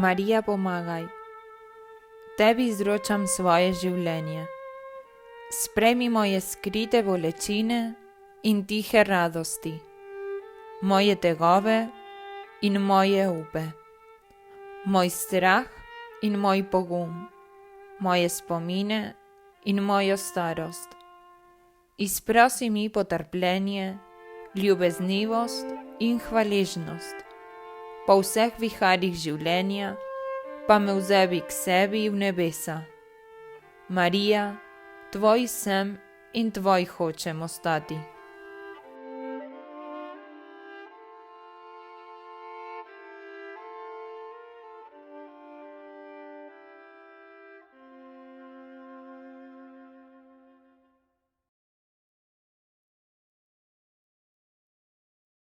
Marija, pomagaj. Tebi izročam svoje življenje. Sprejmi moje skrite bolečine in tihe radosti, moje tegobe in moje upe, moj strah in moj pogum, moje spomine in mojo starost. Izprosi mi potrpljenje, ljubeznivost in hvaležnost. Po vseh viharjih življenja pa me vzebi k sebi v nebesa. Marija, tvoj sem in tvoj hočem ostati.